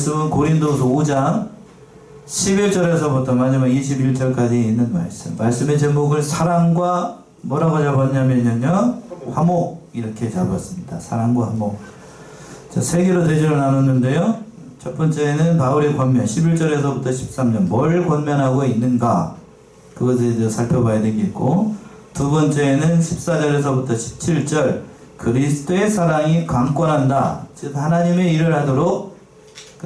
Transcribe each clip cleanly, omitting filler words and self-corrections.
말씀은 고린도서 5장 11절에서부터 마지막 21절까지 있는 말씀. 말씀의 제목을 사랑과 뭐라고 잡았냐면요, 화목 이렇게 잡았습니다. 사랑과 화목. 자, 세 개로 대조를 나눴는데요. 첫 번째는 바울의 권면 11절에서부터 13절 뭘 권면하고 있는가, 그것에 대해서 살펴봐야 되겠고, 두 번째는 14절에서부터 17절 그리스도의 사랑이 강권한다, 즉 하나님의 일을 하도록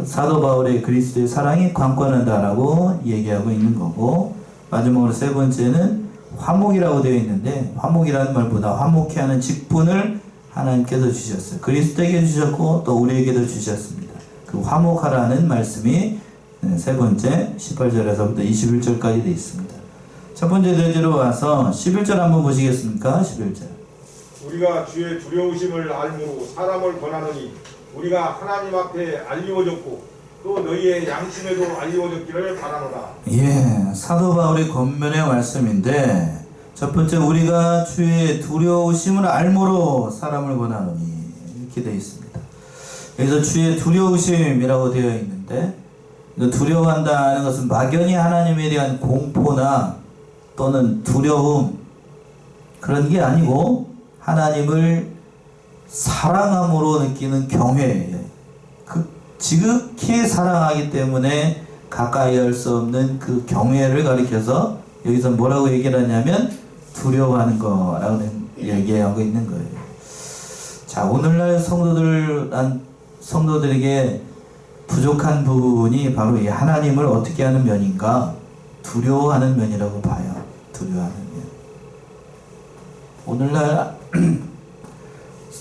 사도 바울의 그리스도의 사랑이 강권한다라고 얘기하고 있는 거고, 마지막으로 세 번째는 화목이라고 되어 있는데, 화목이라는 말보다 화목케 하는 직분을 하나님께서 주셨어요. 그리스도에게 주셨고 또 우리에게도 주셨습니다. 그 화목하라는 말씀이 세 번째 18절에서부터 21절까지 되어 있습니다. 첫 번째 대지로 와서 11절 한번 보시겠습니까? 11절. 우리가 주의 두려우심을 알므로 사람을 권하느니 우리가 하나님 앞에 알리워졌고 또 너희의 양심에도 알리워졌기를 바라노라. 예, 사도 바울의 권면의 말씀인데, 첫 번째 우리가 주의 두려우심을 알므로 사람을 권하느니 이렇게 되어 있습니다. 여기서 주의 두려우심이라고 되어 있는데, 두려워한다는 것은 막연히 하나님에 대한 공포나 또는 두려움 그런 게 아니고 하나님을 사랑함으로 느끼는 경외예요. 그 지극히 사랑하기 때문에 가까이 할 수 없는 그 경외를 가리켜서 여기서 뭐라고 얘기를 하냐면 두려워하는 거라고 얘기하고 있는 거예요. 자, 오늘날 성도들에게 부족한 부분이 바로 이 하나님을 어떻게 하는 면인가, 두려워하는 면이라고 봐요. 두려워하는 면. 오늘날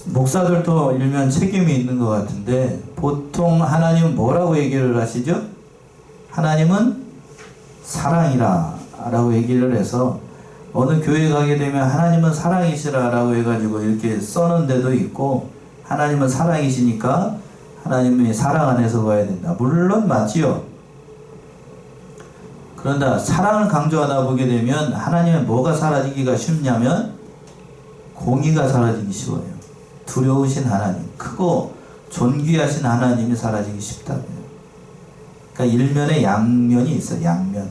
목사들도 일면 책임이 있는 것 같은데, 보통 하나님은 뭐라고 얘기를 하시죠? 하나님은 사랑이라 라고 얘기를 해서, 어느 교회 가게 되면 하나님은 사랑이시라 라고 해가지고 이렇게 써놓은 데도 있고, 하나님은 사랑이시니까 하나님의 사랑 안에서 봐야 된다. 물론 맞지요. 그런데 사랑을 강조하다 보게 되면 하나님의 뭐가 사라지기가 쉽냐면 공의가 사라지기 쉬워요. 두려우신 하나님, 크고 존귀하신 하나님이 사라지기 쉽다고요. 그러니까 일면에 양면이 있어요. 양면.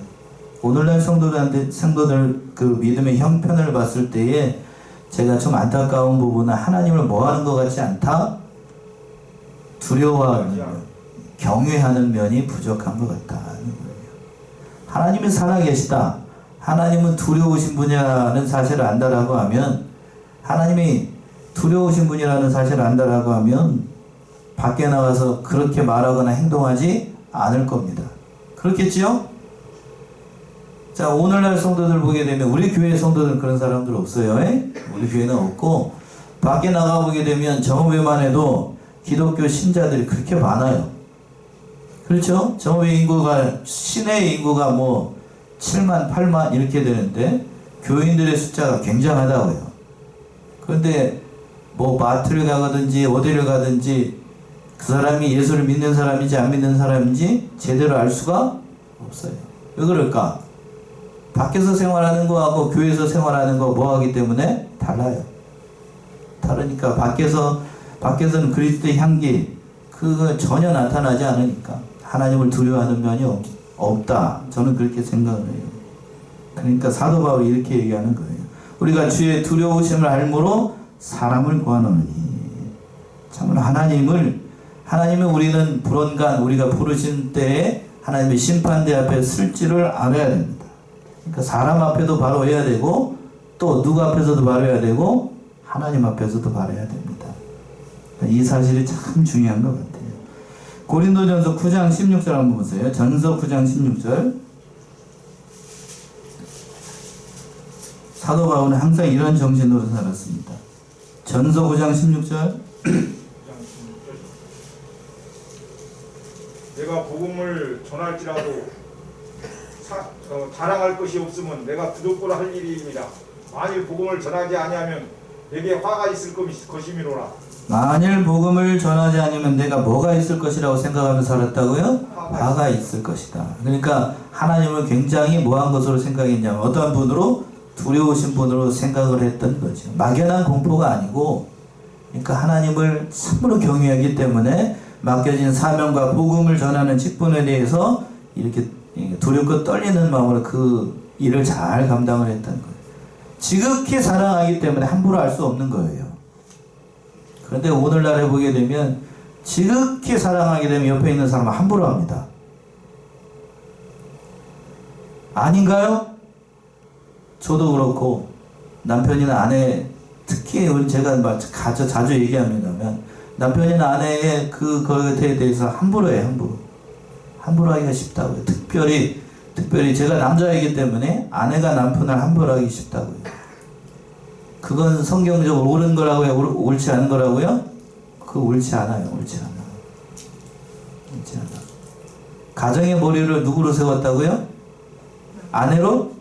오늘날 성도들 그 믿음의 형편을 봤을 때에 제가 좀 안타까운 부분은 하나님을 뭐하는 것 같지 않다? 두려워하는 면, 경외하는 면이 부족한 것 같다는 거예요. 하나님이 살아계시다, 하나님은 두려우신 분이라는 사실을 안다라고 하면, 하나님이 두려우신 분이라는 사실을 안다라고 하면 밖에 나가서 그렇게 말하거나 행동하지 않을 겁니다. 그렇겠지요? 자, 오늘날 성도들 보게 되면, 우리 교회 성도들은 그런 사람들 없어요. 우리 교회는 없고, 밖에 나가보게 되면 정오회만 해도 기독교 신자들이 그렇게 많아요. 그렇죠? 정오회 인구가, 시내 인구가 뭐 7만, 8만 이렇게 되는데 교인들의 숫자가 굉장하다고요. 그런데 뭐 마트를 가든지 어디를 가든지 그 사람이 예수를 믿는 사람인지 안 믿는 사람인지 제대로 알 수가 없어요. 왜 그럴까? 밖에서 생활하는 거하고 교회에서 생활하는 거 뭐하기 때문에 달라요. 다르니까 밖에서는 그리스도의 향기 그거 전혀 나타나지 않으니까 하나님을 두려워하는 면이 없다. 저는 그렇게 생각을 해요. 그러니까 사도 바울이 이렇게 얘기하는 거예요. 우리가 주의 두려우심을 알므로 사람을 구하노니. 참으로 하나님을 우리는 불언간 우리가 부르신 때에 하나님의 심판대 앞에 쓸지를 알아야 됩니다. 그러니까 사람 앞에도 바로 해야 되고, 또 누구 앞에서도 바로 해야 되고, 하나님 앞에서도 바로 해야 됩니다. 이 사실이 참 중요한 것 같아요. 고린도전서 9장 16절 한번 보세요. 전서 9장 16절. 사도 바울은 항상 이런 정신으로 살았습니다. 전서 9장 16절. 내가 복음을 전할지라도 자랑할 것이 없으면 내가 부족고라 할 일이입니다. 만일 복음을 전하지 아니하면 내게 화가 있을 것이미로라. 만일 복음을 전하지 않으면 내가 뭐가 있을 것이라고 생각하며 살았다고요? 화가 있을 것이다. 그러니까 하나님을 굉장히 뭐한 것으로 생각했냐면 어떠한 분으로? 두려우신 분으로 생각을 했던 거죠. 막연한 공포가 아니고, 그러니까 하나님을 참으로 경외하기 때문에 맡겨진 사명과 복음을 전하는 직분에 대해서 이렇게 두렵고 떨리는 마음으로 그 일을 잘 감당을 했다는 거예요. 지극히 사랑하기 때문에 함부로 할 수 없는 거예요. 그런데 오늘날에 보게 되면 지극히 사랑하게 되면 옆에 있는 사람은 함부로 합니다. 아닌가요? 저도 그렇고 남편이나 아내, 특히 제가 자주 얘기합니다만 남편이나 아내의 그것에 대해서 함부로 해요. 함부로 하기가 쉽다고요. 특별히 제가 남자이기 때문에 아내가 남편을 함부로 하기 쉽다고요. 그건 성경적으로 옳은 거라고요? 옳지 않은 거라고요? 그거 옳지 않아요. 옳지 않아. 가정의 머리를 누구로 세웠다고요? 아내로?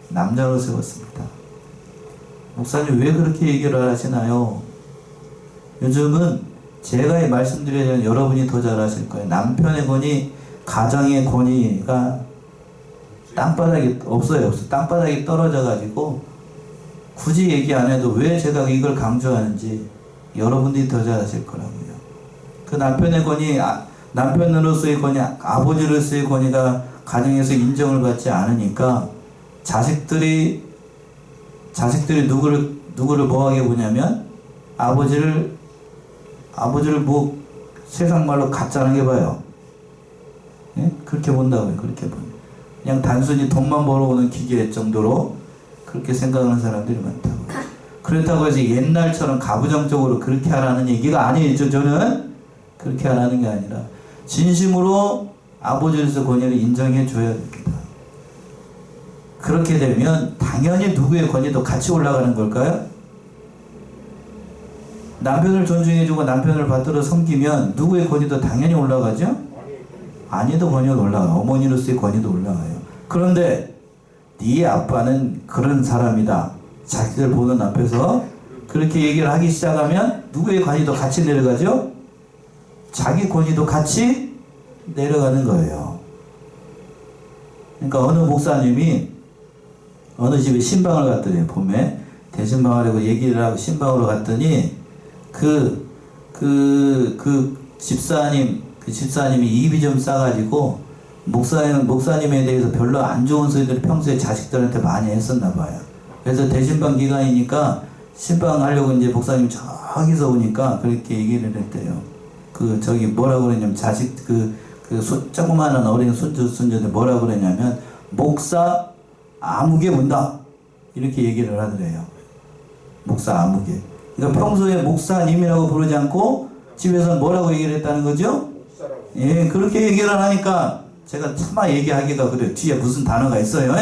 남자로 세웠습니다. 목사님 왜 그렇게 얘기를 하시나요? 요즘은 제가 말씀드리면 여러분이 더 잘 아실 거예요. 남편의 권위, 가정의 권위가 땅바닥에 없어요. 땅바닥에 떨어져가지고 굳이 얘기 안 해도 왜 제가 이걸 강조하는지 여러분들이 더 잘 아실 거라고요. 그 남편의 권위, 남편으로서의 권위, 아버지로서의 권위가 가정에서 인정을 받지 않으니까 자식들이 누구를 뭐하게 보냐면 아버지를 뭐 세상 말로 가짜하게 봐요. 예? 그렇게 본다고요. 그렇게 본. 그냥 단순히 돈만 벌어오는 기계 정도로 그렇게 생각하는 사람들이 많다고요. 그렇다고 해서 옛날처럼 가부장적으로 그렇게 하라는 얘기가 아니죠. 저는 그렇게 하라는 게 아니라 진심으로 아버지로서 권위를 인정해 줘야 됩니다. 그렇게 되면 당연히 누구의 권위도 같이 올라가는 걸까요? 남편을 존중해주고 남편을 받들어 섬기면 누구의 권위도 당연히 올라가죠? 아니도 권위가 올라가요. 어머니로서의 권위도 올라가요. 그런데 네 아빠는 그런 사람이다. 자기들 보는 앞에서 그렇게 얘기를 하기 시작하면 누구의 권위도 같이 내려가죠? 자기 권위도 같이 내려가는 거예요. 그러니까 어느 목사님이 어느 집에 신방을 갔더니 봄에 대신방하려고 얘기를 하고 신방으로 갔더니 그 집사님이 입이 좀 싸가지고 목사님에 대해서 별로 안 좋은 소리들을 평소에 자식들한테 많이 했었나 봐요. 그래서 대신방 기간이니까 신방하려고 이제 목사님 저기서 오니까 그렇게 얘기를 했대요. 뭐라고 그러냐면 조그마한 어린 손주들 뭐라고 그러냐면 목사 아무개 본다 이렇게 얘기를 하더래요. 목사 아무개. 그러니까 평소에 목사님이라고 부르지 않고 집에서 뭐라고 얘기를 했다는 거죠? 예, 그렇게 얘기를 하니까 제가 차마 얘기하기가 그래요. 뒤에 무슨 단어가 있어요.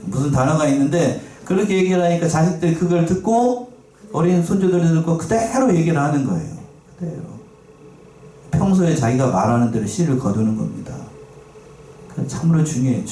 무슨 단어가 있는데 그렇게 얘기를 하니까 자식들이 그걸 듣고 어린 손주들이 듣고 그대로 얘기를 하는 거예요. 그대로. 평소에 자기가 말하는 대로 씨를 거두는 겁니다. 참으로 중요해요.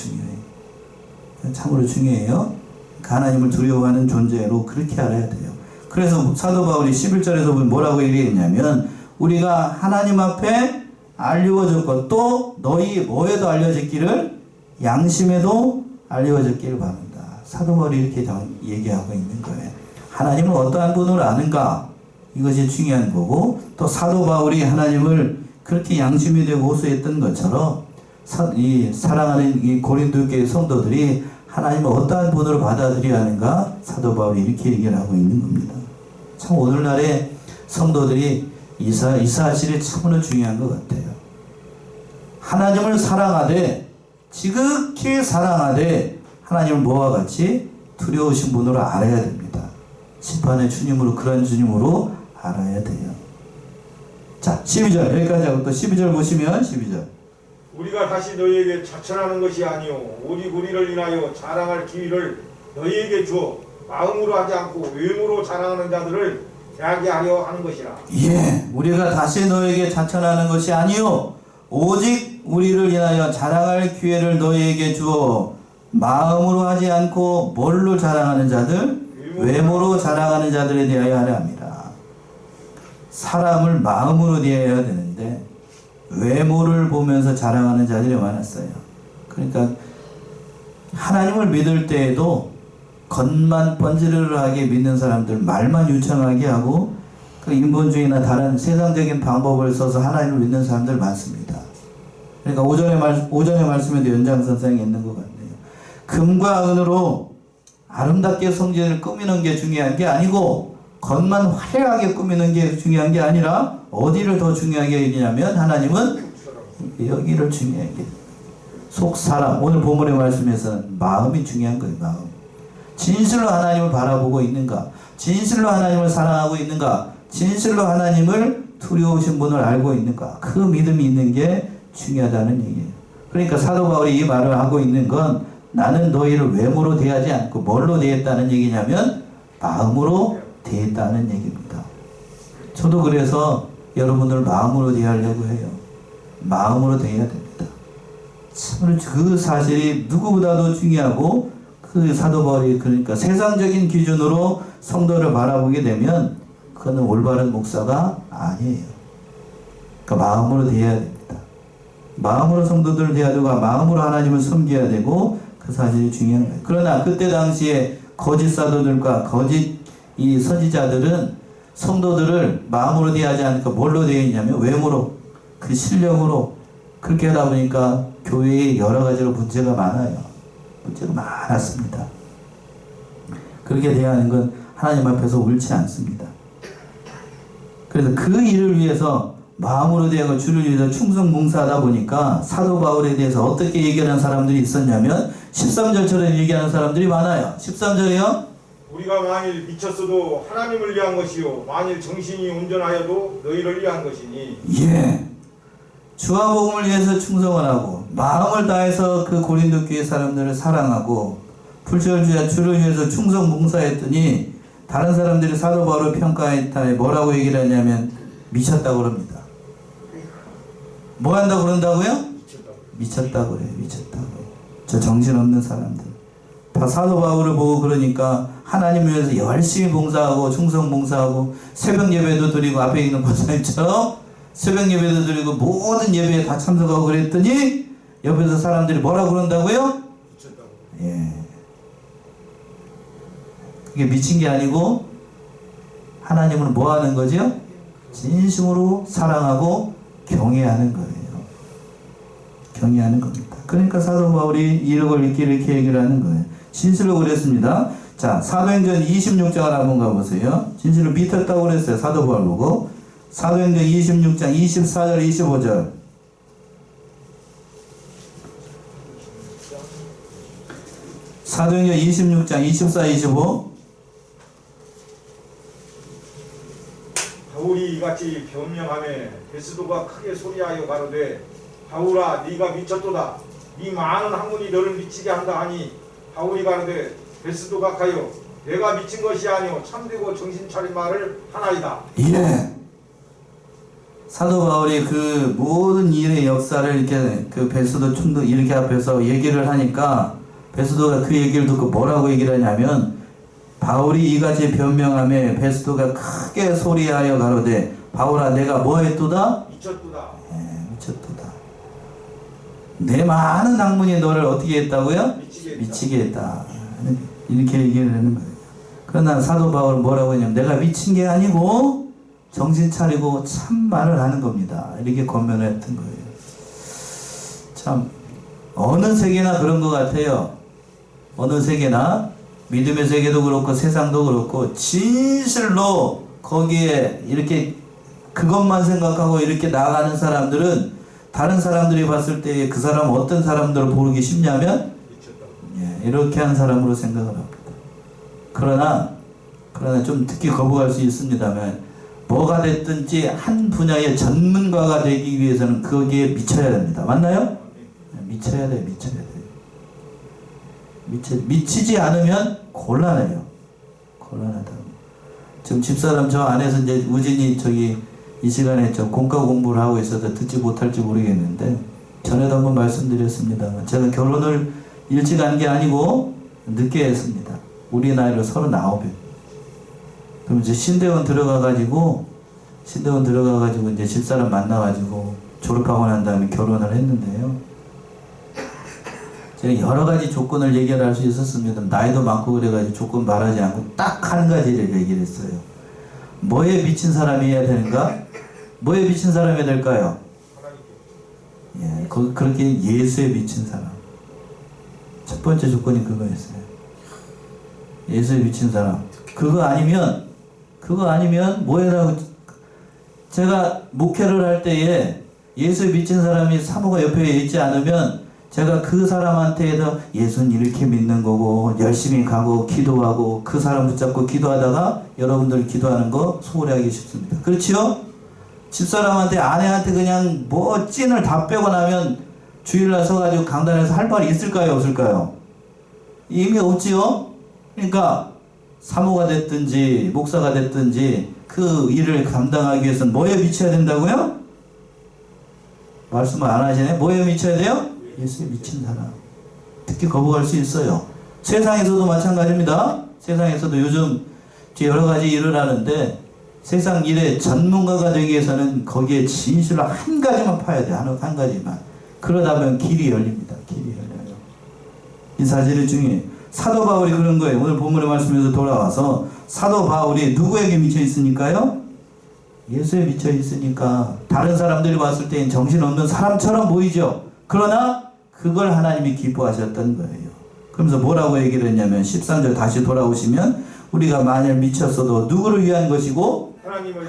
참으로 중요해요. 하나님을 두려워하는 존재로 그렇게 알아야 돼요. 그래서 사도 바울이 11절에서 보면 뭐라고 얘기했냐면 우리가 하나님 앞에 알려졌고 또 너희 뭐에도 알려졌기를 양심에도 알려졌기를 바란다. 사도 바울이 이렇게 얘기하고 있는 거예요. 하나님은 어떠한 분으로 아는가? 이것이 중요한 거고 또 사도 바울이 하나님을 그렇게 양심이 되고 호소했던 것처럼 사랑하는 이 고린도 교회 성도들이 하나님을 어떠한 분으로 받아들여야 하는가? 사도 바울이 이렇게 얘기를 하고 있는 겁니다. 참 오늘날의 성도들이 이 사실이 참으로 중요한 것 같아요. 하나님을 사랑하되 지극히 사랑하되 하나님을 뭐와 같이 두려우신 분으로 알아야 됩니다. 심판의 주님으로 그런 주님으로 알아야 돼요. 자 12절 여기까지 하고 또 12절 보시면 12절 우리가 다시 너희에게 자천하는 것이 아니요 오직 우리를 인하여 자랑할 기회를 너희에게 주어 마음으로 하지 않고 외모로 자랑하는 자들을 대하게 하려 하는 것이라. 예, 우리가 다시 너에게 자천하는 것이 아니요 오직 우리를 인하여 자랑할 기회를 너희에게 주어 마음으로 하지 않고 뭘로 자랑하는 자들? 외모로 자랑하는 자들에 대하여 하려 합니다. 사람을 마음으로 대해야 되는데 외모를 보면서 자랑하는 자들이 많았어요. 그러니까 하나님을 믿을 때에도 겉만 번지르르하게 믿는 사람들, 말만 유창하게 하고 그 인본주의나 다른 세상적인 방법을 써서 하나님을 믿는 사람들 많습니다. 그러니까 오전의 말씀에도 연장선상에 있는 것 같네요. 금과 은으로 아름답게 성전을 꾸미는 게 중요한 게 아니고 겉만 화려하게 꾸미는 게 중요한 게 아니라 어디를 더 중요하게 여기냐면 하나님은 여기를 중요하게 속 사람, 오늘 본문의 말씀에서는 마음이 중요한 거예요. 마음. 진실로 하나님을 바라보고 있는가, 진실로 하나님을 사랑하고 있는가, 진실로 하나님을 두려우신 분을 알고 있는가, 그 믿음이 있는 게 중요하다는 얘기예요. 그러니까 사도 바울이 이 말을 하고 있는 건 나는 너희를 외모로 대하지 않고 뭘로 대했다는 얘기냐면 마음으로 대했다는 얘기입니다. 저도 그래서 여러분들 마음으로 대하려고 해요. 마음으로 대해야 됩니다. 참 그 사실이 누구보다도 중요하고, 그 사도 바울이 그러니까 세상적인 기준으로 성도를 바라보게 되면 그거는 올바른 목사가 아니에요. 그러니까 마음으로 대해야 됩니다. 마음으로 성도들을 대해야 되고 마음으로 하나님을 섬겨야 되고, 그 사실이 중요한 거예요. 그러나 그때 당시에 거짓 사도들과 거짓 이 선지자들은 성도들을 마음으로 대하지 않으니까 뭘로 대했냐면 외모로, 그 실력으로. 그렇게 하다 보니까 교회에 여러 가지로 문제가 많아요. 문제가 많았습니다. 그렇게 대하는 건 하나님 앞에서 옳지 않습니다. 그래서 그 일을 위해서 마음으로 대하고 주를 위해서 충성 봉사하다 보니까 사도 바울에 대해서 어떻게 얘기하는 사람들이 있었냐면 13절처럼 얘기하는 사람들이 많아요. 13절이요. 우리가 만일 미쳤어도 하나님을 위한 것이요 만일 정신이 온전하여도 너희를 위한 것이니. 예. 주와 복음을 위해서 충성을 하고 마음을 다해서 그 고린도 교회 사람들을 사랑하고 불철주야 주를 위해서 충성 봉사했더니 다른 사람들이 사도 바울을 평가했다. 뭐라고 얘기를 하냐면 미쳤다고 그럽니다. 뭐 한다고 그런다고요? 미쳤다고 그래요. 미쳤다고. 저 정신없는 사람들. 다 사도 바울을 보고 그러니까 하나님을 위해서 열심히 봉사하고 충성 봉사하고 새벽 예배도 드리고 앞에 있는 권사님처럼 새벽 예배도 드리고 모든 예배에 다 참석하고 그랬더니 옆에서 사람들이 뭐라고 그런다고요? 미쳤다고. 예. 그게 미친 게 아니고 하나님은 뭐 하는 거죠? 진심으로 사랑하고 경외하는 거예요. 경외하는 겁니다. 그러니까 사도 바울이 이걸 이렇게 얘기를 하는 거예요. 진실로 그랬습니다. 자, 사도행전 26장을 한번 가보세요. 진실로 믿었다고 그랬어요. 사도 바울 보고. 사도행전 26장 24절 25절. 사도행전 26장 24, 25. 바울이 이같이 변명하매 베스도가 크게 소리하여 가로되 바울아 네가 미쳤도다. 이 많은 학문이 너를 미치게 한다 하니 바울이 가로되 베스도가 가요 내가 미친 것이 아니오 참되고 정신 차린 말을 하나이다. 예. 사도 바울이 그 모든 일의 역사를 이렇게 그 베스도 춤도 이렇게 앞에서 얘기를 하니까 베스도가 그 얘기를 듣고 뭐라고 얘기를 하냐면 바울이 이같이 변명하며 베스도가 크게 소리하여 가로되 바울아 내가 뭐 했도다? 미쳤도다. 예, 미쳤도다. 내 많은 학문이 너를 어떻게 했다고요? 미치게 했다. 이렇게 얘기를 하는 거예요. 그러나 사도 바울은 뭐라고 했냐면 내가 미친 게 아니고 정신 차리고 참 말을 하는 겁니다. 이렇게 권면을 했던 거예요. 참 어느 세계나 그런 것 같아요. 어느 세계나 믿음의 세계도 그렇고 세상도 그렇고 진실로 거기에 이렇게 그것만 생각하고 이렇게 나가는 사람들은 다른 사람들이 봤을 때 그 사람은 어떤 사람들을 보기 쉽냐면 예, 이렇게 한 사람으로 생각을 합니다. 그러나 좀 특히 거부할 수 있습니다만 뭐가 됐든지 한 분야의 전문가가 되기 위해서는 거기에 미쳐야 됩니다. 맞나요? 미쳐야 돼요. 미치지 않으면 곤란해요. 곤란하다. 지금 집사람 저 안에서 이제 우진이 이 시간에 저 공과 공부를 하고 있어서 듣지 못할지 모르겠는데 전에도 한번 말씀드렸습니다만 제가 결혼을 일찍 한 게 아니고 늦게 했습니다. 우리 나이로 39에. 그럼 이제 신대원 들어가가지고 이제 집사람 만나가지고 졸업하고 난 다음에 결혼을 했는데요. 제가 여러 가지 조건을 얘기할 수 있었습니다. 나이도 많고 그래가지고 조건 말하지 않고 딱 한 가지를 얘기를 했어요. 뭐에 미친 사람이어야 되는가? 뭐에 미친 사람이 될까요? 하나님께. 예, 그렇게 예수에 미친 사람. 첫 번째 조건이 그거였어요. 예수에 미친 사람. 그거 아니면 뭐에다가 제가 목회를 할 때에 예수에 미친 사람이 사모가 옆에 있지 않으면 제가 그 사람한테도 예수는 이렇게 믿는 거고 열심히 가고 기도하고 그 사람 붙잡고 기도하다가 여러분들 기도하는 거 소홀히 하기 쉽습니다. 그렇지요? 집사람한테 아내한테 그냥 뭐 찐을 다 빼고 나면 주일날 서가지고 강단에서 할 말이 있을까요? 없을까요? 이미 없지요? 그러니까 사모가 됐든지 목사가 됐든지 그 일을 감당하기 위해서는 뭐에 미쳐야 된다고요? 말씀을 안 하시네. 뭐에 미쳐야 돼요? 예수에 미친 사람. 특히 거부할 수 있어요. 세상에서도 마찬가지입니다. 세상에서도 요즘 여러 가지 일을 하는데 세상 일의 전문가가 되기 위해서는 거기에 진실로 한 가지만 파야 돼. 한 가지만. 그러다 보면 길이 열립니다. 길이 열려요. 이 사실이 중요해요. 사도 바울이 그런 거예요. 오늘 본문의 말씀에서 돌아와서 사도 바울이 누구에게 미쳐 있으니까요? 예수에 미쳐 있으니까 다른 사람들이 봤을 때는 정신없는 사람처럼 보이죠. 그러나 그걸 하나님이 기뻐하셨던 거예요. 그러면서 뭐라고 얘기를 했냐면 13절 다시 돌아오시면 우리가 만일 미쳤어도 누구를 위한 것이고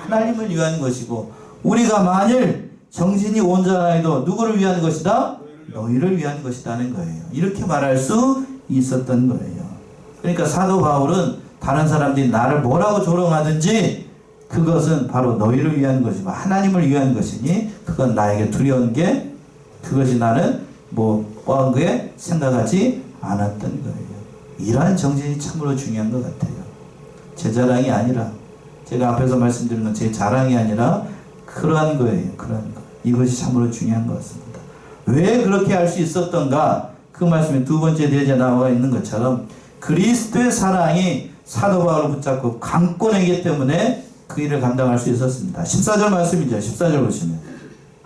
하나님을 위한 것이고 우리가 만일 정신이 온전하여도 누구를 위한 것이다? 너희를 위한 것이다는 거예요. 이렇게 말할 수 있었던 거예요. 그러니까 사도 바울은 다른 사람들이 나를 뭐라고 조롱하든지 그것은 바로 너희를 위한 것이고 하나님을 위한 것이니 그건 나에게 두려운 게 그것이 나는 뻔한 거에 생각하지 않았던 거예요. 이러한 정신이 참으로 중요한 것 같아요. 제 자랑이 아니라 제가 앞에서 말씀드린 건 제 자랑이 아니라 그러한 거예요. 그러한 거. 이것이 참으로 중요한 것 같습니다. 왜 그렇게 할 수 있었던가? 그 말씀이 두 번째 대제에 나와 있는 것처럼 그리스도의 사랑이 사도 바울을 붙잡고 강권했기 때문에 그 일을 감당할 수 있었습니다. 14절 말씀이죠. 14절 보시면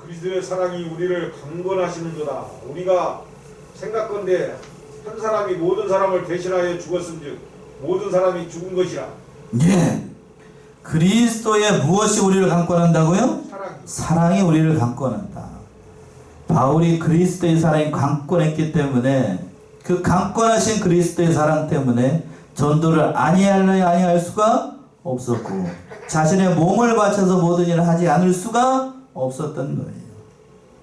그리스도의 사랑이 우리를 강권하시는도다. 우리가 생각건대 한 사람이 모든 사람을 대신하여 죽었음즉 모든 사람이 죽은 것이라. 예. 그리스도의 무엇이 우리를 강권한다고요? 사랑이 우리를 강권한다. 바울이 그리스도의 사랑이 강권했기 때문에 그 강권하신 그리스도의 사랑 때문에 전도를 아니할 수가 없었고 자신의 몸을 바쳐서 모든 일을 하지 않을 수가 없었던 거예요.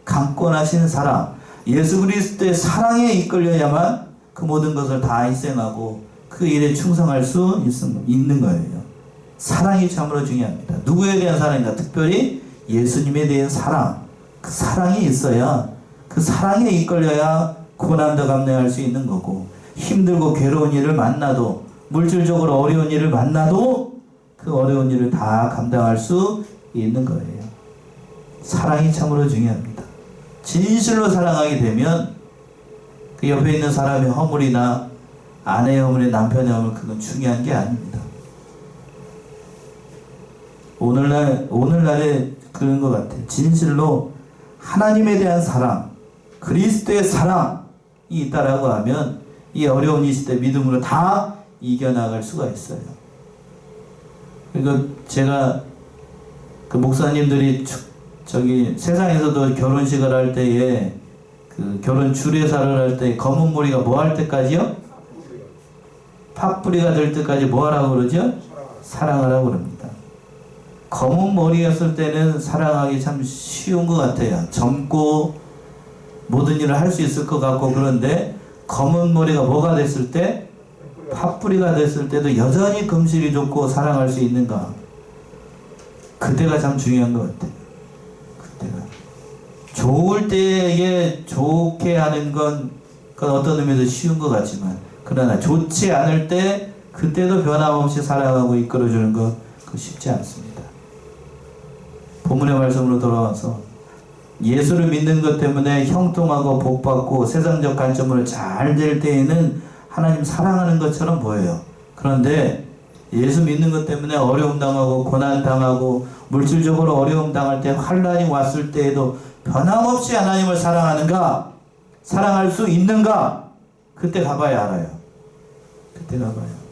강권하신 사랑, 예수 그리스도의 사랑에 이끌려야만 그 모든 것을 다 희생하고 그 일에 충성할 수 있는 거예요. 사랑이 참으로 중요합니다. 누구에 대한 사랑인가? 특별히 예수님에 대한 사랑. 그 사랑이 있어야 그 사랑에 이끌려야 고난도 감내할 수 있는 거고 힘들고 괴로운 일을 만나도 물질적으로 어려운 일을 만나도 그 어려운 일을 다 감당할 수 있는 거예요. 사랑이 참으로 중요합니다. 진실로 사랑하게 되면 그 옆에 있는 사람의 허물이나 아내의 허물이 남편의 허물 그건 중요한 게 아닙니다. 오늘날에 그런 것 같아요. 진실로 하나님에 대한 사랑, 그리스도의 사랑이 있다라고 하면 이 어려운 이 시대 믿음으로 다 이겨나갈 수가 있어요. 그리고 제가 그 목사님들이 세상에서도 결혼식을 할 때에 그 결혼 주례사를 할 때 검은 머리가 뭐 할 때까지요? 팥뿌리가 될 때까지 뭐 하라고 그러죠? 사랑하라고 그럽니다. 검은 머리였을 때는 사랑하기 참 쉬운 것 같아요. 젊고 모든 일을 할 수 있을 것 같고 그런데 검은 머리가 뭐가 됐을 때? 팥뿌리가 됐을 때도 여전히 금실이 좋고 사랑할 수 있는가? 그때가 참 중요한 것 같아요. 그때가. 좋을 때에 좋게 하는 건 그건 어떤 의미에서 쉬운 것 같지만 그러나 좋지 않을 때 그때도 변함없이 사랑하고 이끌어주는 것 그거 쉽지 않습니다. 본문의 말씀으로 돌아와서 예수를 믿는 것 때문에 형통하고 복받고 세상적 관점으로 잘 될 때에는 하나님 사랑하는 것처럼 보여요. 그런데 예수 믿는 것 때문에 어려움 당하고 고난 당하고 물질적으로 어려움 당할 때 환난이 왔을 때에도 변함없이 하나님을 사랑하는가? 사랑할 수 있는가? 그때 가봐야 알아요. 그때 가봐요.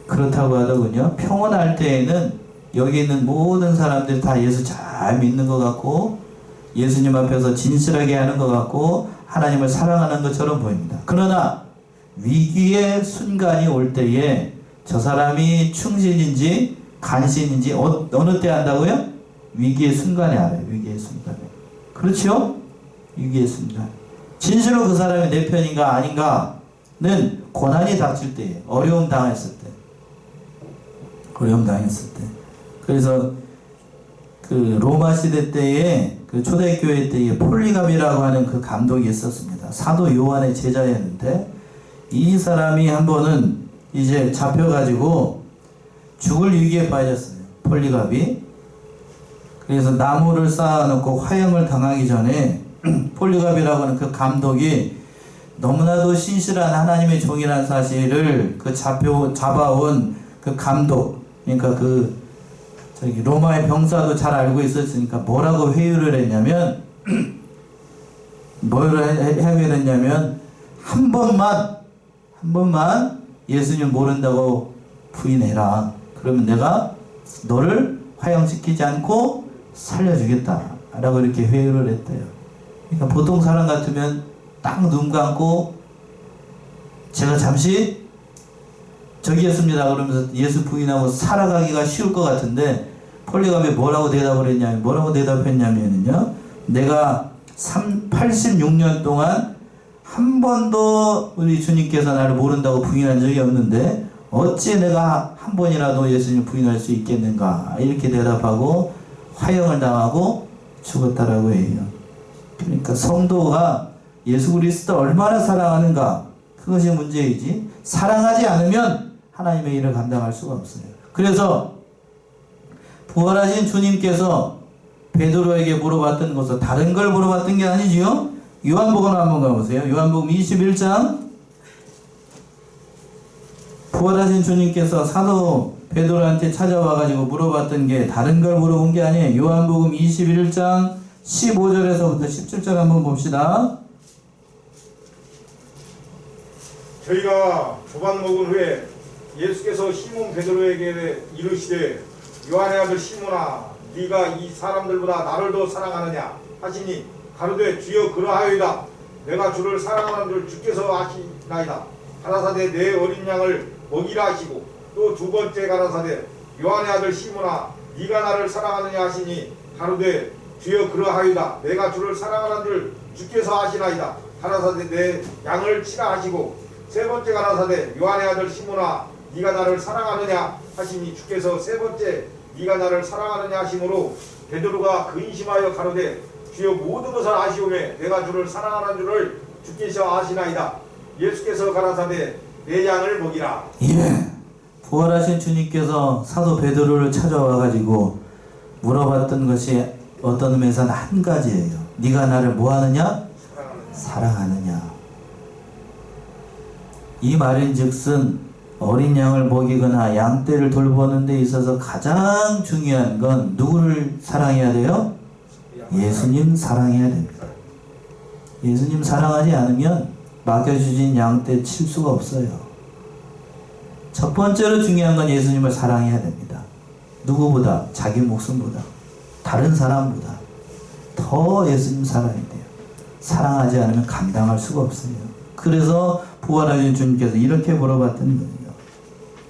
그렇다고 하더군요. 평온할 때에는 여기 있는 모든 사람들이 다 예수 잘 믿는 것 같고 예수님 앞에서 진실하게 하는 것 같고 하나님을 사랑하는 것처럼 보입니다. 그러나 위기의 순간이 올 때에 저 사람이 충신인지 간신인지 어느 때 안다고요? 위기의 순간에 알아요. 위기의 순간에. 그렇죠? 위기의 순간. 진실로 그 사람이 내 편인가 아닌가는 고난이 닥칠 때에, 어려움 당했을 때. 어려움 당했을 때. 그래서 그 로마 시대 때에 그 초대교회 때에 폴리갑이라고 하는 그 감독이 있었습니다. 사도 요한의 제자였는데 이 사람이 한 번은 이제 잡혀가지고 죽을 위기에 빠졌어요. 폴리갑이. 그래서 나무를 쌓아놓고 화형을 당하기 전에 폴리갑이라고 하는 그 감독이 너무나도 신실한 하나님의 종이라는 사실을 그 잡아온 그 감독, 그러니까 로마의 병사도 잘 알고 있었으니까 뭐라고 회유를 했냐면 한 번만 예수님 모른다고 부인해라. 그러면 내가 너를 화형시키지 않고 살려주겠다 라고 이렇게 회유를 했대요. 그러니까 보통 사람 같으면 딱 눈 감고 제가 잠시 저기 했습니다 그러면서 예수 부인하고 살아가기가 쉬울 것 같은데 폴리갑이 뭐라고 대답했냐면요, 내가 86년 동안 한 번도 우리 주님께서 나를 모른다고 부인한 적이 없는데 어찌 내가 한 번이라도 예수님 부인할 수 있겠는가, 이렇게 대답하고 화형을 당하고 죽었다라고 해요. 그러니까 성도가 예수 그리스도를 얼마나 사랑하는가, 그것이 문제이지 사랑하지 않으면 하나님의 일을 감당할 수가 없어요. 그래서 부활하신 주님께서 베드로에게 물어봤던 것은 다른 걸 물어봤던 게 아니지요. 요한복음 한번 가보세요. 요한복음 21장. 부활하신 주님께서 사도 베드로한테 찾아와가지고 물어봤던 게 다른 걸 물어본 게 아니에요. 요한복음 21장 15절에서부터 17절 한번 봅시다. 저희가 조반 먹은 후에 예수께서 시몬 베드로에게 이르시되 요한의 아들 시몬아, 네가 이 사람들보다 나를 더 사랑하느냐 하시니 가로되 주여 그러하여이다. 내가 주를 사랑하는 줄 주께서 아시나이다. 가라사대 내 어린 양을 먹이라 하시고 또 두 번째 가라사대 요한의 아들 시몬아, 네가 나를 사랑하느냐 하시니 가로되 주여 그러하여이다. 내가 주를 사랑하는 줄 주께서 아시나이다. 가라사대 내 양을 치라 하시고 세 번째 가라사대 요한의 아들 시몬아, 네가 나를 사랑하느냐 하시니 주께서 세 번째 네가 나를 사랑하느냐 하심으로 베드로가 근심하여 가로되 주여 모든 것을 아시오매 내가 주를 사랑하는 줄을 주께서 아시나이다. 예수께서 가라사대 내 양을 먹이라. 예, 부활하신 주님께서 사도 베드로를 찾아와가지고 물어봤던 것이 어떤 의미에서는 한 가지예요. 네가 나를 뭐하느냐? 사랑하느냐. 이 말인즉슨 어린 양을 먹이거나 양떼를 돌보는 데 있어서 가장 중요한 건 누구를 사랑해야 돼요? 예수님 사랑해야 됩니다. 예수님 사랑하지 않으면 맡겨주신 양떼 칠 수가 없어요. 첫 번째로 중요한 건 예수님을 사랑해야 됩니다. 누구보다, 자기 목숨보다, 다른 사람보다 더 예수님 사랑해야 돼요. 사랑하지 않으면 감당할 수가 없어요. 그래서 부활하신 주님께서 이렇게 물어봤던 거예요.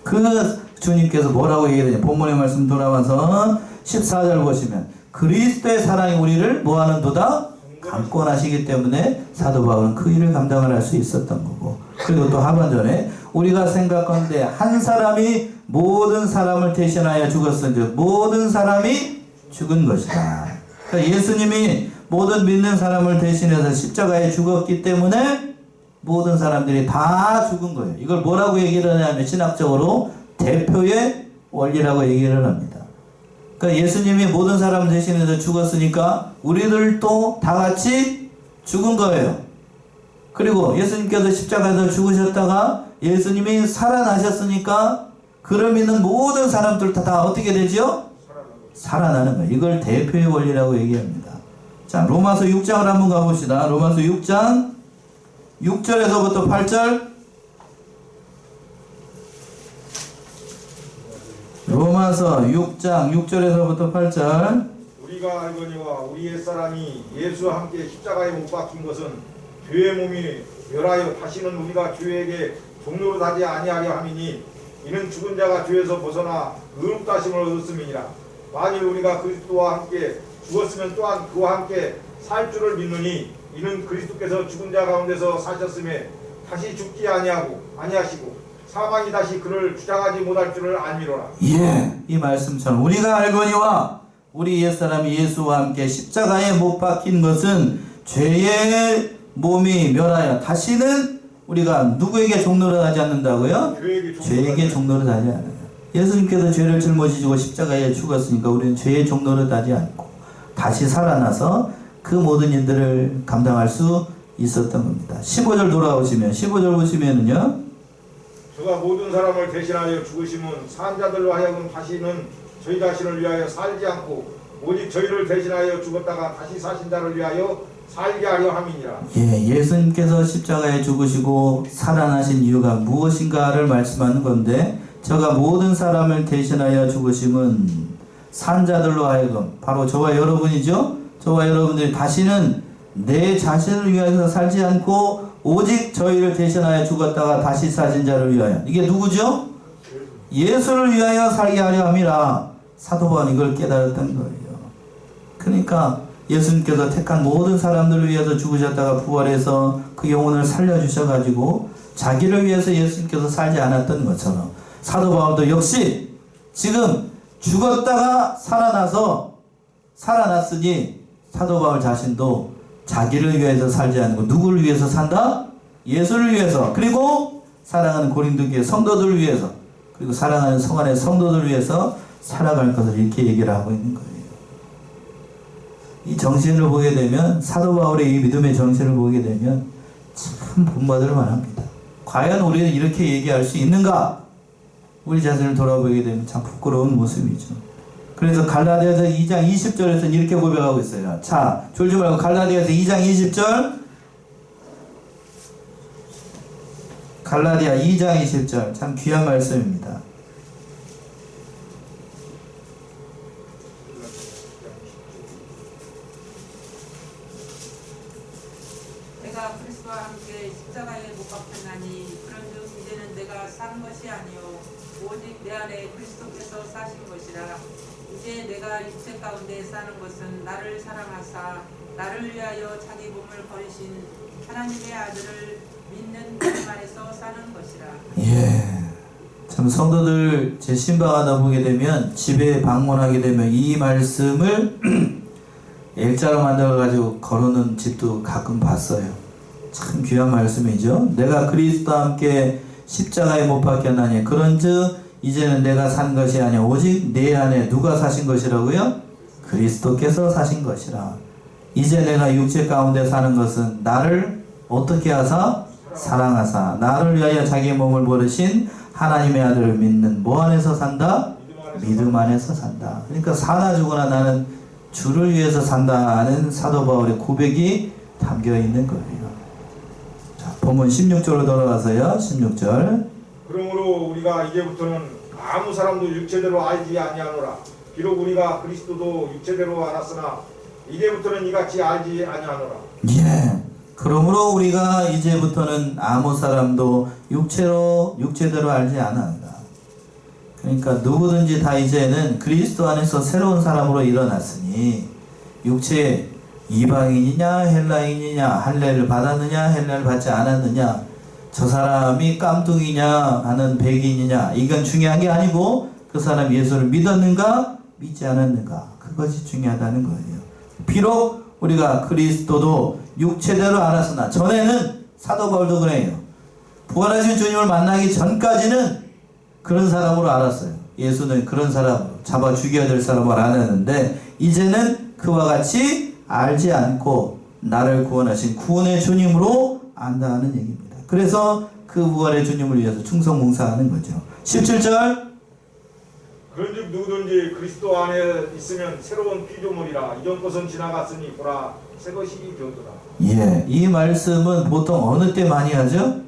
그 주님께서 뭐라고 얘기하냐, 본문의 말씀 돌아와서 14절 보시면 그리스도의 사랑이 우리를 뭐하는도다? 강권하시기 때문에 사도 바울은 그 일을 감당을 할 수 있었던 거고, 그리고 또 하반절에 우리가 생각하는데 한 사람이 모든 사람을 대신하여 죽었은즉 모든 사람이 죽은 것이다. 그러니까 예수님이 모든 믿는 사람을 대신해서 십자가에 죽었기 때문에 모든 사람들이 다 죽은 거예요. 이걸 뭐라고 얘기를 하냐면 신학적으로 대표의 원리라고 얘기를 합니다. 그러니까 예수님이 모든 사람을 대신해서 죽었으니까 우리들도 다 같이 죽은 거예요. 그리고 예수님께서 십자가에서 죽으셨다가 예수님이 살아나셨으니까 그를 믿는 모든 사람들 다 어떻게 되죠? 살아나는 거예요. 이걸 대표의 원리라고 얘기합니다. 자, 로마서 6장을 한번 가봅시다. 로마서 6장 6절에서부터 8절. 로마서 6장 6절에서부터 8절. 우리가 알거니와 우리 옛사람이 예수와 함께 십자가에 못 박힌 것은 죄의 몸이 멸하여 다시는 우리가 죄에게 종로로 다지 아니하려 함이니 이는 죽은 자가 죄에서 벗어나 의롭다 하심을 얻었음이니라. 만일 우리가 그리스도와 함께 죽었으면 또한 그와 함께 살 줄을 믿느니 이는 그리스도께서 죽은 자 가운데서 사셨음에 다시 죽지 아니하시고 사망이 다시 그를 주장하지 못할 줄을 알미로라. 예, 이 말씀처럼 우리가 알거니와 우리 옛사람이 예수와 함께 십자가에 못 박힌 것은 죄의 몸이 멸하여 다시는 우리가 누구에게 종로를 하지 않는다고요? 죄에게 종로를 하지 않아요. 예수님께서 죄를 짊어지시고 십자가에 죽었으니까 우리는 죄의 종로를 하지 않고 다시 살아나서 그 모든 일들을 감당할 수 있었던 겁니다. 15절 돌아오시면 15절 보시면은요. 저가 모든 사람을 대신하여 죽으심은 산 자들로 하여금 다시는 저희 자신을 위하여 살지 않고 오직 저희를 대신하여 죽었다가 다시 사신 자를 위하여 살게 하려 함이니라. 예, 예수님께서 십자가에 죽으시고 살아나신 이유가 무엇인가를 말씀하는 건데 저가 모든 사람을 대신하여 죽으심은 산 자들로 하여금 바로 저와 여러분이죠. 저와 여러분들이 다시는 내 자신을 위하여 살지 않고 오직 저희를 대신하여 죽었다가 다시 사신 자를 위하여. 이게 누구죠? 예수를 위하여 살게 하려 함이라. 사도 바울은 이걸 깨달았던 거예요. 그러니까 예수님께서 택한 모든 사람들을 위해서 죽으셨다가 부활해서 그 영혼을 살려주셔가지고 자기를 위해서 예수님께서 살지 않았던 것처럼 사도 바울도 역시 지금 죽었다가 살아났으니 사도 바울 자신도 자기를 위해서 살지 않고 누구를 위해서 산다? 예수를 위해서, 그리고 사랑하는 고린도교회 성도들을 위해서, 그리고 사랑하는 성 안의 성도들을 위해서 살아갈 것을 이렇게 얘기를 하고 있는 거예요. 이 정신을 보게 되면, 사도 바울의 이 믿음의 정신을 보게 되면 참 본받을 만합니다. 과연 우리는 이렇게 얘기할 수 있는가? 우리 자신을 돌아보게 되면 참 부끄러운 모습이죠. 그래서 갈라디아서 2장 20절에서는 이렇게 고백하고 있어요. 자, 졸지 말고 갈라디아서 2장 20절. 갈라디아 2장 20절. 참 귀한 말씀입니다. 내가 그리스도와 함께 십자가에 못 박혔나니 그런즉 이제는 내가 사는 것이 아니요 오직 내 안에 그리스도께서 사신 것이라. 이제 내가 육체 가운데 사는 것은 나를 사랑하사 나를 위하여 자기 몸을 버리신 하나님의 아들을 믿는 믿음 안에서 사는 것이라. 예. 참 성도들 제 신방하다 보게 되면 집에 방문하게 되면 이 말씀을 일자로 만들어가지고 걸어놓은 집도 가끔 봤어요. 참 귀한 말씀이죠. 내가 그리스도와 함께 십자가에 못 박혔나니 그런즉 이제는 내가 산 것이 아니야 오직 내 안에 누가 사신 것이라고요? 그리스도께서 사신 것이라. 이제 내가 육체 가운데 사는 것은 나를 어떻게 하사? 사랑하사 나를 위하여 자기 몸을 버리신 하나님의 아들을 믿는 뭐 안에서 산다? 믿음 안에서 산다. 그러니까 사나 죽으나 나는 주를 위해서 산다는 사도 바울의 고백이 담겨 있는 거예요. 자, 본문 16절로 돌아가서요. 16절. 그러므로 우리가 이제부터는 아무 사람도 육체대로 알지 아니하노라. 비록 우리가 그리스도도 육체대로 알았으나 이제부터는 이같이 알지 아니하노라. 예. 그러므로 우리가 이제부터는 아무 사람도 육체대로 알지 않는다. 그러니까 누구든지 다 이제는 그리스도 안에서 새로운 사람으로 일어났으니 육체 이방인이냐 헬라인이냐 할례를 받았느냐 헬례를 받지 않았느냐 저 사람이 깜둥이냐 하는 백인이냐 이건 중요한 게 아니고 그 사람 예수를 믿었는가 믿지 않았는가 그것이 중요하다는 거예요. 비록 우리가 그리스도도 육체대로 알았으나 전에는 사도 바울도 그래요. 부활하신 주님을 만나기 전까지는 그런 사람으로 알았어요. 예수는 그런 사람 잡아 죽여야 될 사람으로 알았는데 이제는 그와 같이 알지 않고 나를 구원하신 구원의 주님으로 안다는 얘기입니다. 그래서 그 부활의 주님을 위해서 충성 봉사하는 거죠. 17절 그런즉 누구든지 그리스도 안에 있으면 새로운 피조물이라 이전 것은 지나갔으니 보라 새 것이 되었도다. 예, 이 말씀은 보통 어느 때 많이 하죠?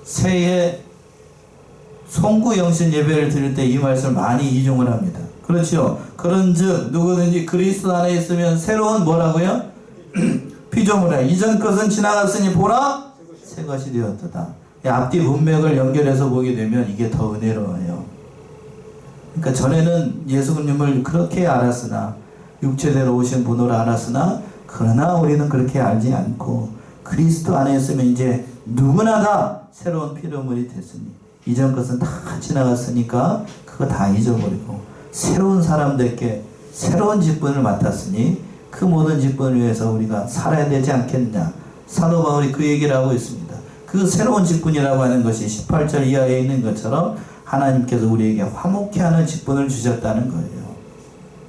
새해 송구 영신 예배를 드릴 때 이 말씀을 많이 이용을 합니다. 그렇죠. 그런즉 누구든지 그리스도 안에 있으면 새로운 뭐라고요? 피조물이라. 이전 것은 지나갔으니 보라 새 것이 되었도다. 이 앞뒤 문맥을 연결해서 보게 되면 이게 더 은혜로워요. 그러니까 전에는 예수님을 그렇게 알았으나 육체대로 오신 분으로 알았으나 그러나 우리는 그렇게 알지 않고 그리스도 안에 있으면 이제 누구나 다 새로운 피조물이 됐으니 이전 것은 다 지나갔으니까 그거 다 잊어버리고 새로운 사람들께 새로운 직분을 맡았으니 그 모든 직분을 위해서 우리가 살아야 되지 않겠느냐. 사도 바울이 그 얘기를 하고 있습니다. 그 새로운 직분이라고 하는 것이 18절 이하에 있는 것처럼 하나님께서 우리에게 화목케 하는 직분을 주셨다는 거예요.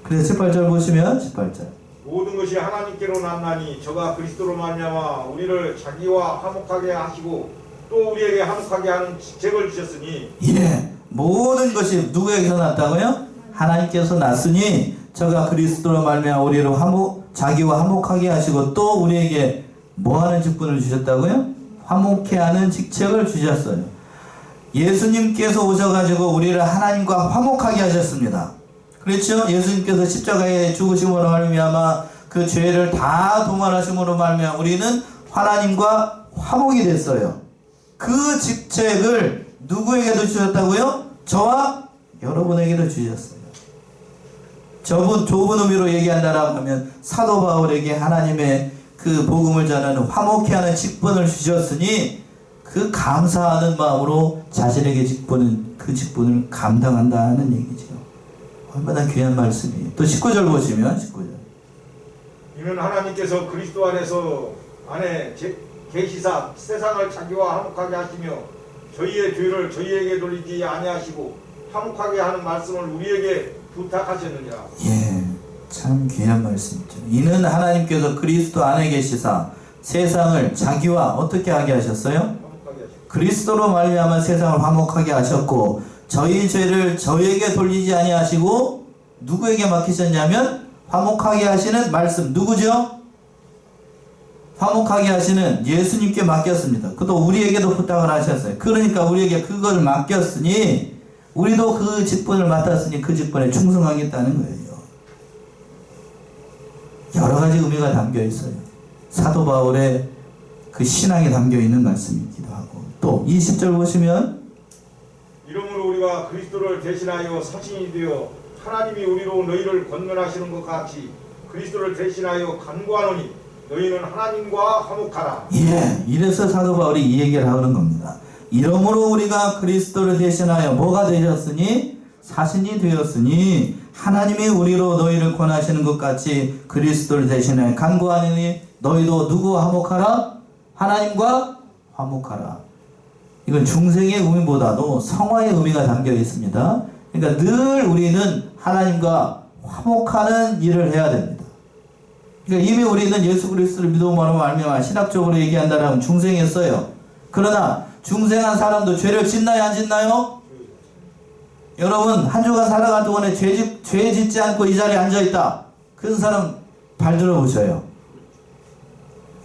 그래서 18절 보시면 18절 모든 것이 하나님께로 났나니 저가 그리스도로 말미암아 우리를 자기와 화목하게 하시고 또 우리에게 화목하게 하는 직책을 주셨으니 예, 모든 것이 누구에게서 났다고요? 하나님께서 났으니 저가 그리스도로 말미암아 우리를 자기와 화목하게 하시고 또 우리에게 뭐하는 직분을 주셨다고요? 화목케 하는 직책을 주셨어요. 예수님께서 오셔가지고 우리를 하나님과 화목하게 하셨습니다. 그렇죠? 예수님께서 십자가에 죽으심으로 말미암아 그 죄를 다 동원하심으로 말미암아 우리는 하나님과 화목이 됐어요. 그 직책을 누구에게도 주셨다고요? 저와 여러분에게도 주셨어요. 좁은 의미로 얘기한다라고 하면 사도 바울에게 하나님의 그 복음을 전하는 화목케 하는 직분을 주셨으니 그 감사하는 마음으로 자신에게 그 직분을 감당한다는 얘기죠. 얼마나 귀한 말씀이에요. 또 19절 보시면 19절 이는 하나님께서 그리스도 안에 계시사 세상을 자기와 화목하게 하시며 저희의 죄를 저희에게 돌리지 아니하시고 화목하게 하는 말씀을 우리에게 부탁하셨느니라. 예, 참 귀한 말씀이죠. 이는 하나님께서 그리스도 안에 계시사 세상을 자기와 어떻게 하게 하셨어요? 화목하게 하시고 그리스도로 말미암아 세상을 화목하게 하셨고 저희 죄를 저희에게 돌리지 아니하시고 누구에게 맡기셨냐면 화목하게 하시는 말씀 누구죠? 화목하게 하시는 예수님께 맡겼습니다. 그것도 우리에게도 부탁을 하셨어요. 그러니까 우리에게 그걸 맡겼으니 우리도 그 직분을 맡았으니 그 직분에 충성하겠다는 거예요. 여러 가지 의미가 담겨 있어요. 사도 바울의 그 신앙이 담겨 있는 말씀이기도 하고 또 20절 보시면 이러므로 우리가 그리스도를 대신하여 사신이 되어 하나님이 우리로 너희를 권면하시는 것 같이 그리스도를 대신하여 간구하노니 너희는 하나님과 화목하라. 예, 이래서 사도 바울이 이 얘기를 하는 겁니다. 이러므로 우리가 그리스도를 대신하여 뭐가 되셨으니 사신이 되었으니 하나님이 우리로 너희를 권하시는 것 같이 그리스도를 대신하여 간구하니 너희도 누구와 화목하라? 하나님과 화목하라. 이건 중생의 의미보다도 성화의 의미가 담겨 있습니다. 그러니까 늘 우리는 하나님과 화목하는 일을 해야 됩니다. 그러니까 이미 우리는 예수 그리스도를 믿음으로 말미암아 신학적으로 얘기한다면 중생했어요. 그러나 중생한 사람도 죄를 짓나요 안 짓나요? 여러분 한 주간 살아갈 동안에 죄 짓지 않고 이 자리에 앉아있다. 그런 사람 발 들어보셔요.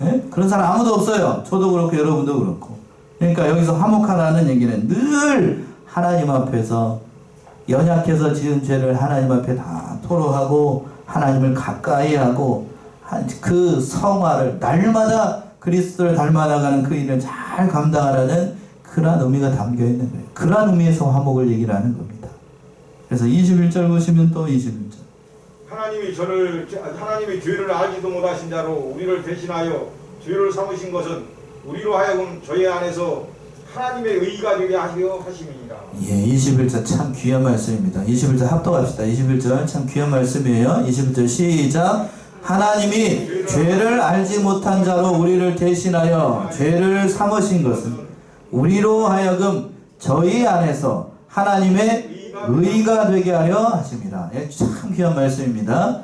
예? 그런 사람 아무도 없어요. 저도 그렇고 여러분도 그렇고. 그러니까 여기서 화목하라는 얘기는 늘 하나님 앞에서 연약해서 지은 죄를 하나님 앞에 다 토로하고 하나님을 가까이 하고 그 성화를 날마다 그리스도를 닮아나가는 그 일을 잘 감당하라는 그러한 의미가 담겨 있는 거예요. 그러한 의미에서 화목을 얘기를 하는 겁니다. 그래서 21절 보시면 또 21절 하나님이 죄를 알지도 못하신 자로 우리를 대신하여 죄를 삼으신 것은 우리로 하여금 저희 안에서 하나님의 의가 되게 하시려 하심이니라. 예, 21절 참 귀한 말씀입니다. 21절 합독합시다. 21절 참 귀한 말씀이에요. 21절 시작. 하나님이 죄를 알지 못한 자로 우리를 대신하여 죄를 삼으신 것은 우리로 하여금 저희 안에서 하나님의 의가 되게 하려 하십니다. 예, 참 귀한 말씀입니다.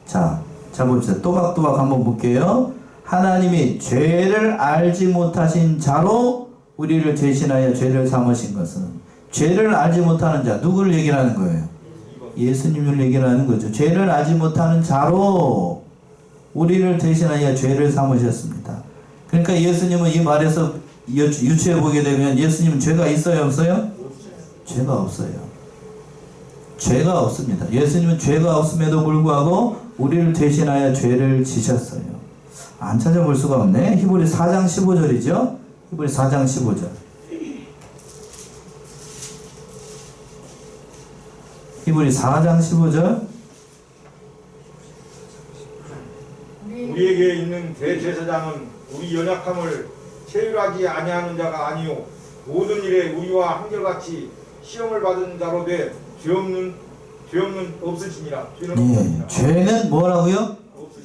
자 봅시다. 또박또박 한번 볼게요. 하나님이 죄를 알지 못하신 자로 우리를 대신하여 죄를 삼으신 것은 죄를 알지 못하는 자 누구를 얘기를 하는 거예요? 예수님을 얘기를 하는 거죠. 죄를 알지 못하는 자로 우리를 대신하여 죄를 삼으셨습니다. 그러니까 예수님은 이 말에서 유추해 보게 되면 예수님은 죄가 있어요 없어요? 죄가 없어요. 죄가 없습니다. 예수님은 죄가 없음에도 불구하고 우리를 대신하여 죄를 지셨어요. 안 찾아볼 수가 없네. 히브리 4장 15절이죠. 히브리 4장 15절. 히브리 4장 15절. 우리에게 있는 대제사장은 우리 연약함을 체휼하지 아니하는 자가 아니요 모든 일에 우리와 한결같이 시험을 받은 자로 돼 죄 없는 없으시니라. 죄는 없으시니라. 죄는 뭐라고요?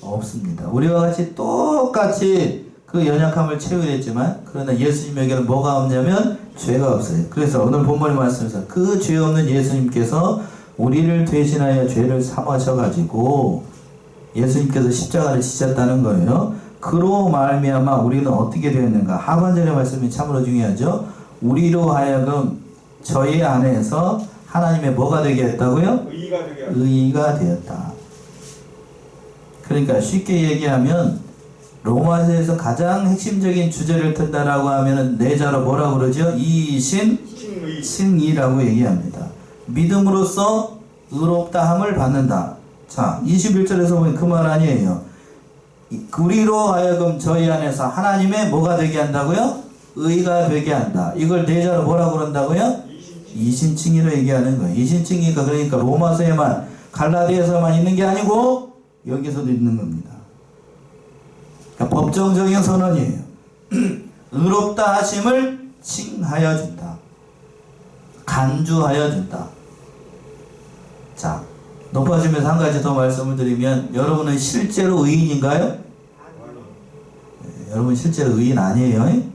없습니다. 우리와 같이 똑같이 그 연약함을 채우겠지만 그러나 예수님에게는 뭐가 없냐면 죄가 없어요. 그래서 오늘 본문의 말씀에서 그 죄 없는 예수님께서 우리를 대신하여 죄를 삼으셔가지고 예수님께서 십자가를 지셨다는 거예요. 그로 말미암아 우리는 어떻게 되었는가? 하반절의 말씀이 참으로 중요하죠. 우리로 하여금 저희 안에서 하나님의 뭐가 되게 했다고요? 의의가 되었다. 그러니까 쉽게 얘기하면 로마서에서 가장 핵심적인 주제를 든다라고 하면은 내자로 뭐라고 그러죠? 이심승이라고 얘기합니다. 믿음으로써 의롭다함을 받는다. 자, 21절에서 보면 그 말 아니에요. 우리로 하여금 저희 안에서 하나님의 뭐가 되게 한다고요? 의가 되게 한다. 이걸 내자로 뭐라고 그런다고요? 이심칭의로 얘기하는 거예요. 이심칭의가 그러니까 로마서에만 갈라디아서만 있는 게 아니고 여기서도 있는 겁니다. 그러니까 법정적인 선언이에요. 의롭다 하심을 칭하여 준다. 간주하여 준다. 자, 높아지면서 한 가지 더 말씀을 드리면 여러분은 실제로 의인인가요? 네, 여러분 실제로 의인 아니에요?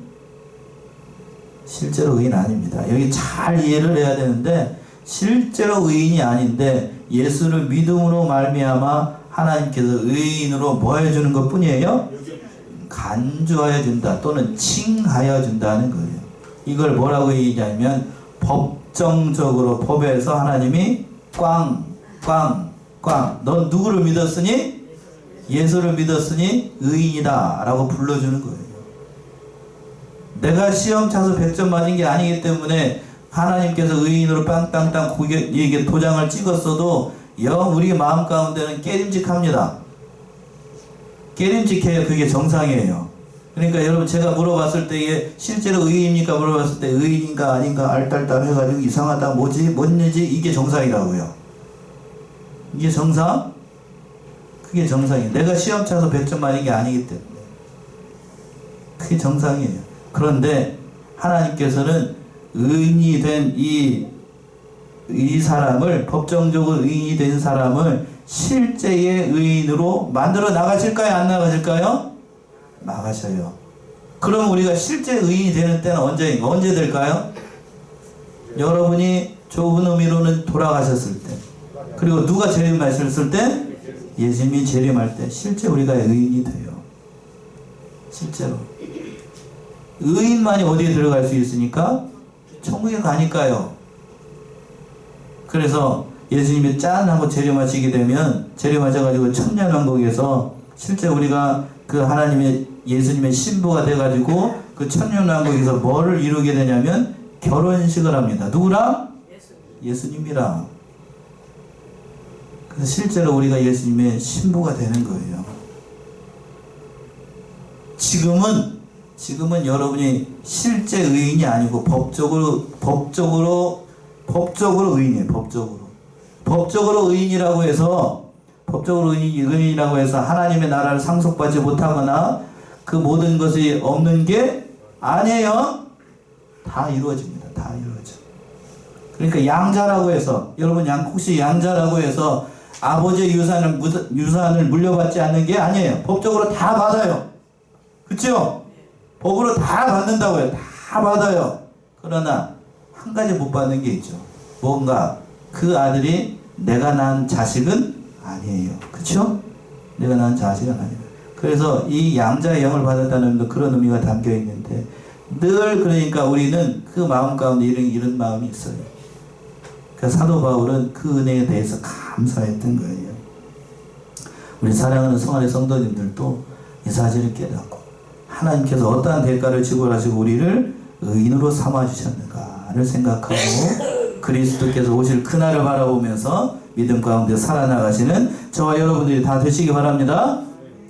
실제로 의인 아닙니다. 여기 잘 이해를 해야 되는데 실제로 의인이 아닌데 예수를 믿음으로 말미암아 하나님께서 의인으로 뭐 해주는 것 뿐이에요? 간주하여 준다 또는 칭하여 준다는 거예요. 이걸 뭐라고 얘기하냐면 법정적으로 법에서 하나님이 꽝 넌 누구를 믿었으니? 예수를 믿었으니 의인이다 라고 불러주는 거예요. 내가 시험 차서 100점 맞은 게 아니기 때문에 하나님께서 의인으로 빵땅땅 이게 도장을 찍었어도 영 우리 마음 가운데는 깨림직합니다. 깨림직해요. 그게 정상이에요. 그러니까 여러분 제가 물어봤을 때에 실제로 의인입니까? 물어봤을 때 의인인가 아닌가 알딸딸 해가지고 이상하다 뭔지 이게 정상이라고요. 이게 정상? 그게 정상이에요. 내가 시험 차서 100점 맞은 게 아니기 때문에 그게 정상이에요. 그런데 하나님께서는 의인이 된 이 사람을 법정적으로 의인이 된 사람을 실제의 의인으로 만들어 나가실까요? 안 나가실까요? 나가셔요. 그럼 우리가 실제 의인이 되는 때는 언제인가? 언제 될까요? 여러분이 좁은 의미로는 돌아가셨을 때 그리고 누가 재림하셨을 때? 예수님이 재림할 때 실제 우리가 의인이 돼요. 실제로. 의인만이 어디에 들어갈 수 있으니까? 천국에 가니까요. 그래서 예수님이 짠 하고 재림하시게 되면 재림하셔가지고 천년왕국에서 실제 우리가 그 하나님의 예수님의 신부가 돼가지고 그 천년왕국에서 뭐를 이루게 되냐면 결혼식을 합니다. 누구랑? 예수님이랑. 그래서 실제로 우리가 예수님의 신부가 되는 거예요. 지금은 여러분이 실제 의인이 아니고 법적으로 의인이에요. 법적으로 의인이라고 해서 의인이라고 해서 하나님의 나라를 상속받지 못하거나 그 모든 것이 없는 게 아니에요. 다 이루어집니다. 다 이루어져. 그러니까 양자라고 해서 여러분 혹시 양자라고 해서 아버지의 유산을 물려받지 않는 게 아니에요. 법적으로 다 받아요. 그렇죠? 법으로 다 받는다고요. 다 받아요. 그러나 한 가지 못 받는 게 있죠. 뭔가 그 아들이 내가 낳은 자식은 아니에요. 그렇죠? 내가 낳은 자식은 아니에요. 그래서 이 양자의 영을 받았다는 그런 의미가 담겨 있는데 늘 그러니까 우리는 그 마음 가운데 이런 마음이 있어요. 그 사도 바울은 그 은혜에 대해서 감사했던 거예요. 우리 사랑하는 성안의 성도님들도 이 사실을 깨닫고 하나님께서 어떠한 대가를 지불하시고 우리를 의인으로 삼아주셨는가를 생각하고 그리스도께서 오실 그날을 바라보면서 믿음 가운데 살아나가시는 저와 여러분들이 다 되시기 바랍니다.